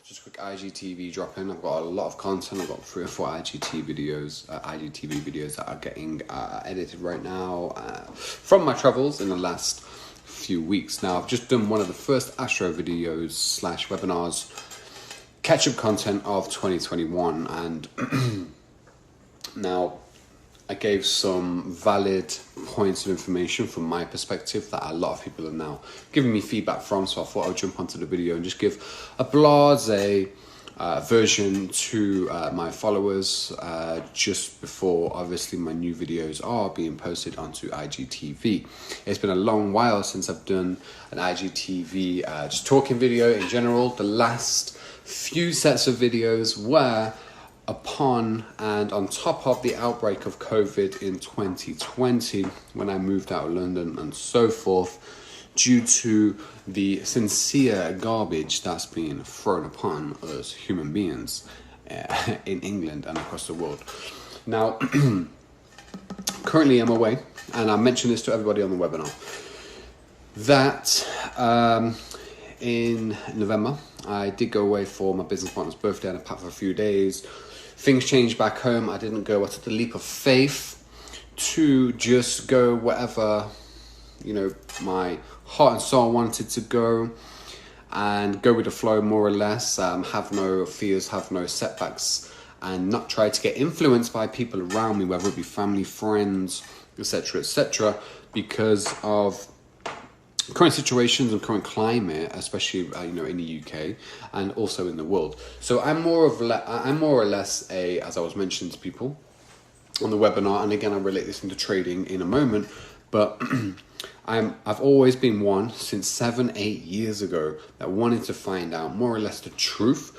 just a quick IGTV drop in. I've got a lot of content. I've got 3 or 4 IGTV videos that are getting edited right now from my travels in the last few weeks. Now, I've just done one of the first Astro videos / webinars, catch-up content of 2021, and now I gave some valid points of information from my perspective that a lot of people are now giving me feedback from, so I thought I'd jump onto the video and just give a blasé version to my followers just before obviously my new videos are being posted onto IGTV. It's been a long while since I've done an IGTV just talking video in general. The last few sets of videos were upon and on top of the outbreak of COVID in 2020, when I moved out of London and so forth, due to the sincere garbage that's being thrown upon us human beings in England and across the world. Now, currently I'm away, and I mentioned this to everybody on the webinar, that in November, I did go away for my business partner's birthday and I packed for a few days. Things changed back home. I didn't go. I took the leap of faith to just go wherever, you know, my heart and soul wanted to go, and go with the flow more or less. Have no fears, have no setbacks, and not try to get influenced by people around me, whether it be family, friends, etc., because of current situations and current climate, especially you know, in the UK and also in the world. So I'm more or less a, as I was mentioning to people on the webinar, and again I relate this into trading in a moment, but I've always been one since 7-8 years ago that wanted to find out more or less the truth.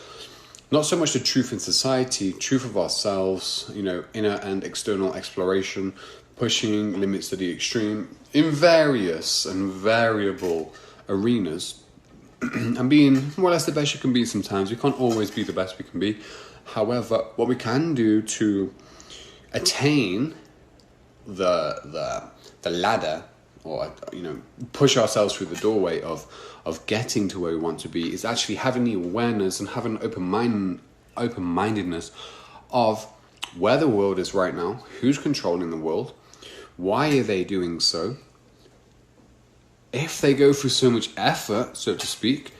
Not so much the truth in society, truth of ourselves, you know, inner and external exploration, pushing limits to the extreme in various and variable arenas, and being more or less the best you can be sometimes. We can't always be the best we can be. However, what we can do to attain the ladder, or, you know, push ourselves through the doorway of getting to where we want to be, is actually having the awareness and having open-mindedness of where the world is right now, who's controlling the world, why are they doing so? If they go through so much effort, so to speak,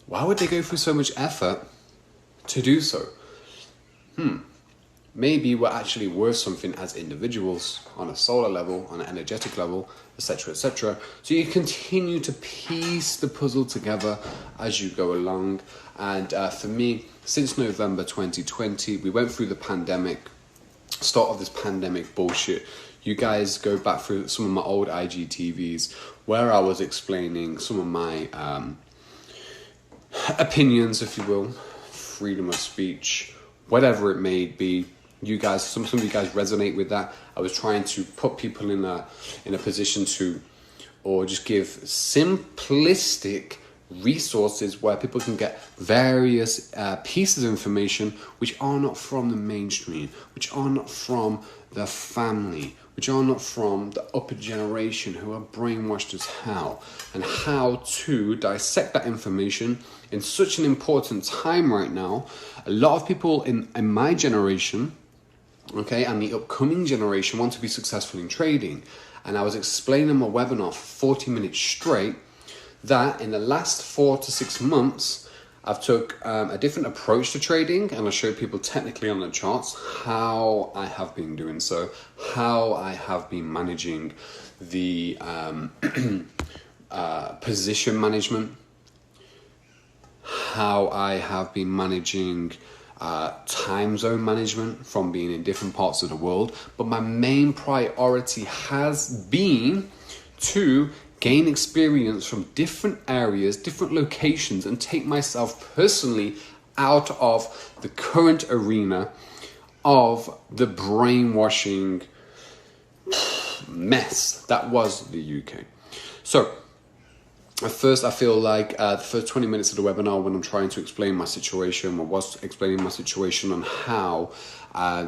why would they go through so much effort to do so? Maybe we're actually worth something as individuals on a solar level, on an energetic level, etc., etc. So you continue to piece the puzzle together as you go along. And for me, since November 2020, we went through the pandemic, start of this pandemic bullshit. You guys go back through some of my old IGTVs where I was explaining some of my opinions, if you will, freedom of speech, whatever it may be. You guys, some of you guys resonate with that. I was trying to put people in a position to, or just give simplistic resources where people can get various pieces of information which are not from the mainstream, which are not from the family, which are not from the upper generation who are brainwashed as hell, and how to dissect that information in such an important time right now. A lot of people in my generation, okay, and the upcoming generation want to be successful in trading. And I was explaining in my webinar for 40 minutes straight that in the last 4 to 6 months, I've took a different approach to trading, and I showed people technically on the charts how I have been doing so, how I have been managing the position management, how I have been managing time zone management from being in different parts of the world. But my main priority has been to gain experience from different areas, different locations, and take myself personally out of the current arena of the brainwashing mess that was the UK. So at first, I feel like the first 20 minutes of the webinar, when I'm trying to explain my situation, I was explaining my situation on how,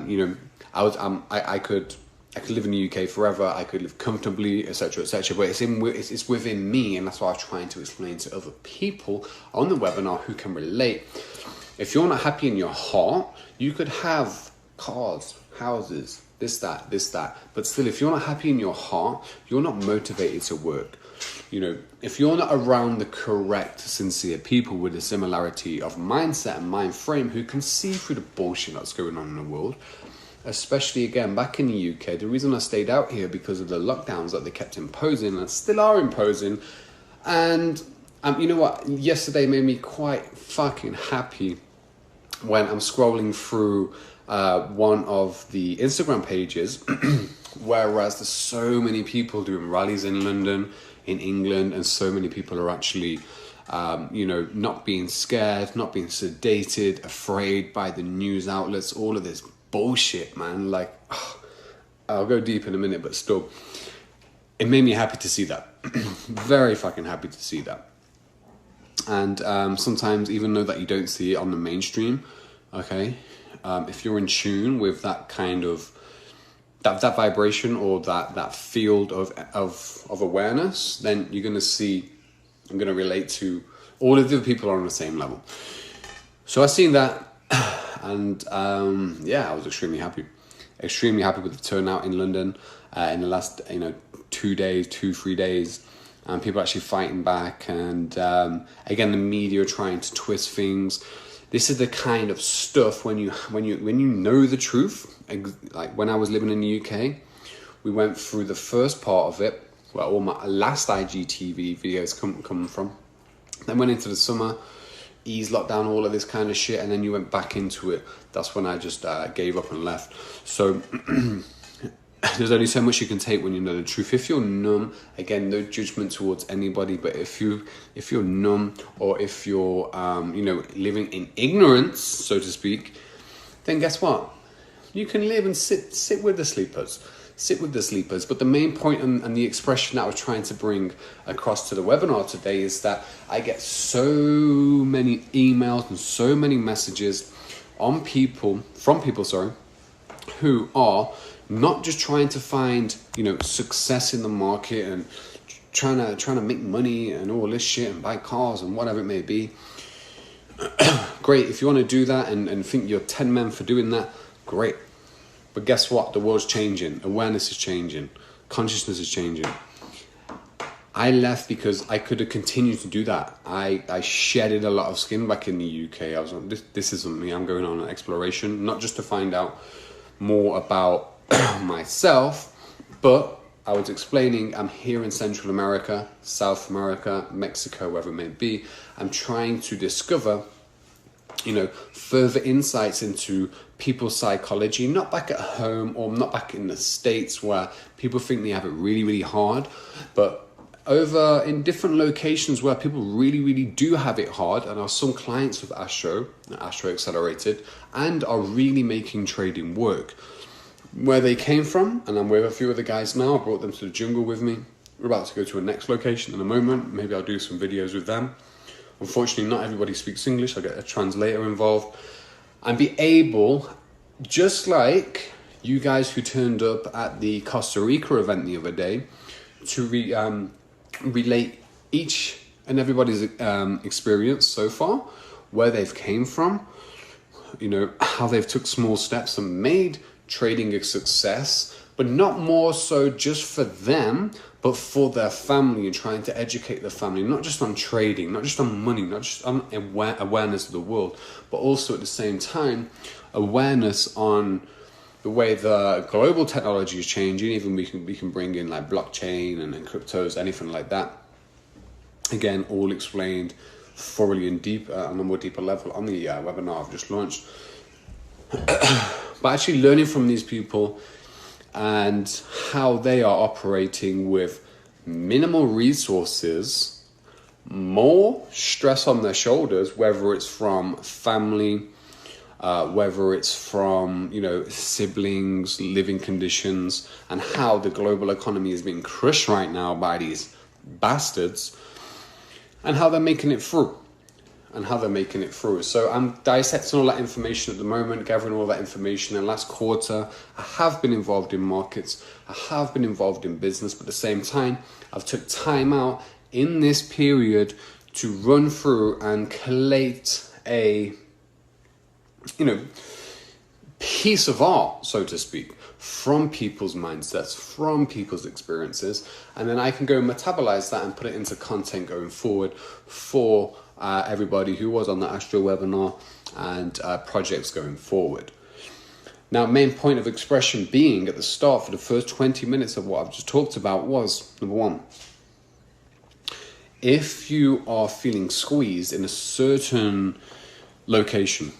you know, I could I could live in the UK forever, I could live comfortably, etc., etc. But it's within me, and that's what I'm trying to explain to other people on the webinar who can relate. If you're not happy in your heart, you could have cars, houses, this, that. But still, if you're not happy in your heart, you're not motivated to work. You know, if you're not around the correct, sincere people with a similarity of mindset and mind frame who can see through the bullshit that's going on in the world, especially again back in the UK, the reason I stayed out here because of the lockdowns that they kept imposing and still are imposing. And you know what, yesterday made me quite fucking happy when I'm scrolling through one of the Instagram pages whereas there's so many people doing rallies in London, in England, and so many people are actually you know, not being scared, not being sedated, afraid by the news outlets, all of this bullshit, man. Like, I'll go deep in a minute, but still, it made me happy to see that. Very fucking happy to see that. And sometimes, even though that you don't see it on the mainstream, okay, if you're in tune with that kind of that vibration or that field of awareness, then you're gonna see. I'm gonna relate to all of the people are on the same level. So I seen that. And yeah, I was extremely happy with the turnout in London in the last 3 days, and people actually fighting back. And again, the media are trying to twist things. This is the kind of stuff when you know the truth. Like when I was living in the UK, we went through the first part of it, where all my last IGTV videos come from. Then went into the summer. Ease lockdown, all of this kind of shit, and then you went back into it. That's when I just gave up and left. So there's only so much you can take when you know the truth. If you're numb, again, no judgment towards anybody, but if you're numb, or if you're living in ignorance, so to speak, then guess what? You can live and sit with the sleepers. Sit with the sleepers. But the main point and the expression that I was trying to bring across to the webinar today is that I get so many emails and so many messages from people, who are not just trying to find, success in the market and trying to make money and all this shit and buy cars and whatever it may be. Great. If you want to do that and think you're 10 men for doing that, great. But guess what? The world's changing. Awareness is changing. Consciousness is changing. I left because I could have continued to do that. I shedded a lot of skin back in the UK. I was like, this isn't me. I'm going on an exploration, not just to find out more about myself, but I was explaining I'm here in Central America, South America, Mexico, wherever it may be. I'm trying to discover further insights into people's psychology, not back at home or not back in the States where people think they have it really, really hard, but over in different locations where people really, really do have it hard, and are some clients of Astro Accelerated, and are really making trading work. Where they came from, and I'm with a few of the guys now, I brought them to the jungle with me. We're about to go to a next location in a moment. Maybe I'll do some videos with them. Unfortunately, not everybody speaks English. I'll get a translator involved and be able, just like you guys who turned up at the Costa Rica event the other day, to relate each and everybody's experience so far, where they've came from, how they've took small steps and made trading a success, but not more so just for them, but for their family, and trying to educate their family, not just on trading, not just on money, not just on awareness of the world, but also at the same time, awareness on the way the global technology is changing. Even we can bring in like blockchain and cryptos, anything like that. Again, all explained thoroughly and deep on a more deeper level on the webinar I've just launched. But actually learning from these people and how they are operating with minimal resources, more stress on their shoulders, whether it's from family, whether it's from, siblings, living conditions, and how the global economy is being crushed right now by these bastards, and how they're making it through. and how they're making it through. So I'm dissecting all that information at the moment, gathering all that information. And last quarter, I have been involved in markets, I have been involved in business, but at the same time, I've took time out in this period to run through and collate a, piece of art, so to speak, from people's mindsets, from people's experiences, and then I can go metabolize that and put it into content going forward for everybody who was on the Astro webinar and projects going forward. Now, main point of expression being at the start for the first 20 minutes of what I've just talked about was, number one, if you are feeling squeezed in a certain location,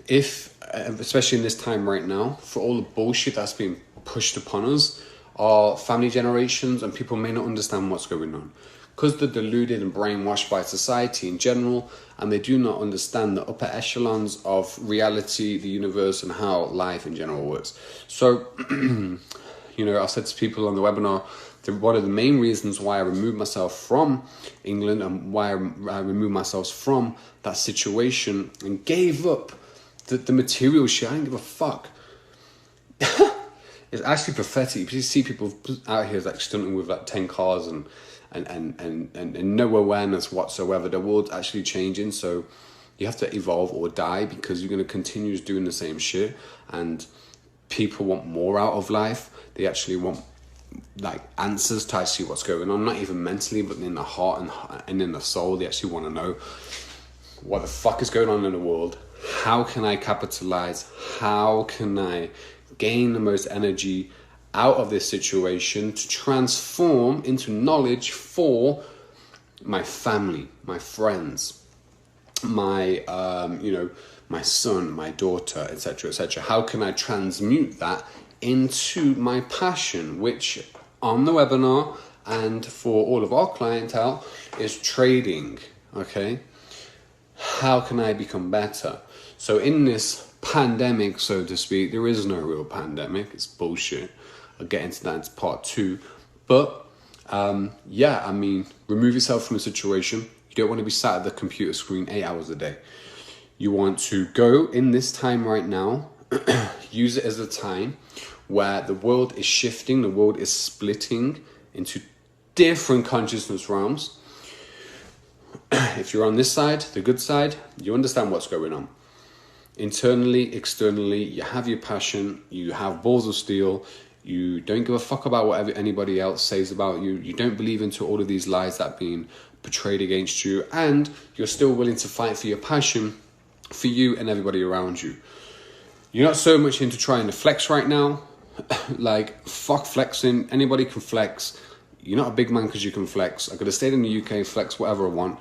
especially in this time right now, for all the bullshit that's being pushed upon us, our family generations and people may not understand what's going on because they're deluded and brainwashed by society in general, and they do not understand the upper echelons of reality, the universe, and how life in general works. So, I said to people on the webinar that one of the main reasons why I removed myself from England and why I removed myself from that situation and gave up the material shit, I didn't give a fuck. It's actually pathetic. You see people out here like stunting with like 10 cars and no awareness whatsoever. The world's actually changing, so you have to evolve or die because you're going to continue doing the same shit. And people want more out of life. They actually want like answers to actually what's going on, not even mentally, but in the heart and in the soul. They actually want to know what the fuck is going on in the world. How can I capitalize? How can I gain the most energy out of this situation to transform into knowledge for my family, my friends, my my son, my daughter, etc., etc. How can I transmute that into my passion, which on the webinar and for all of our clientele is trading? Okay, how can I become better? So in this pandemic, so to speak, there is no real pandemic. It's bullshit. I'll get into that in part 2. But remove yourself from a situation. You don't want to be sat at the computer screen 8 hours a day. You want to go in this time right now, use it as a time where the world is shifting, the world is splitting into different consciousness realms. If you're on this side, the good side, you understand what's going on. Internally, externally, you have your passion, you have balls of steel, you don't give a fuck about what anybody else says about you, you don't believe into all of these lies that are being portrayed against you, and you're still willing to fight for your passion, for you and everybody around you. You're not so much into trying to flex right now. Like, fuck flexing, anybody can flex. You're not a big man because you can flex. I could have stayed in the UK, flex whatever I want.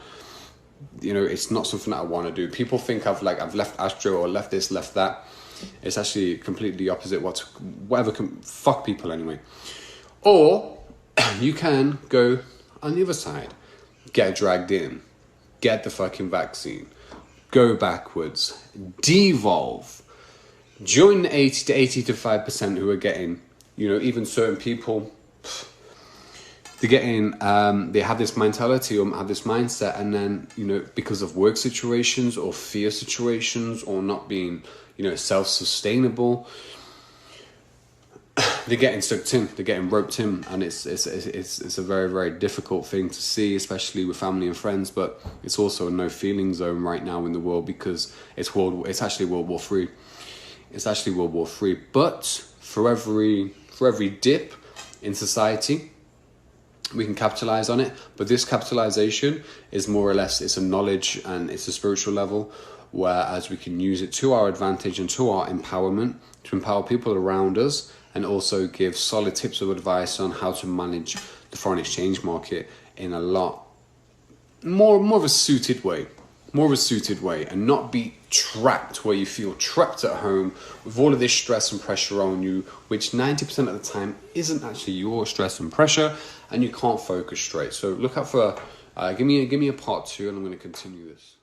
It's not something that I want to do. People think I've left Astro or left this, left that. It's actually completely the opposite. Whatever can fuck people anyway. Or you can go on the other side, get dragged in, get the fucking vaccine, go backwards, devolve, join the 80 to 85% who are getting, even certain people. They're getting, they have this mentality or have this mindset, and then, because of work situations or fear situations or not being, self-sustainable, they're getting sucked in, they're getting roped in, and it's a very, very difficult thing to see, especially with family and friends. But it's also a no-feeling zone right now in the world because it's actually World War III. It's actually World War III. But for every dip in society, we can capitalize on it, but this capitalization is more or less, it's a knowledge and it's a spiritual level, whereas we can use it to our advantage and to our empowerment, to empower people around us, and also give solid tips of advice on how to manage the foreign exchange market in a lot more of a suited way, and not be trapped where you feel trapped at home with all of this stress and pressure on you, which 90% of the time isn't actually your stress and pressure, and you can't focus straight. So look out for, give me a part 2, and I'm going to continue this.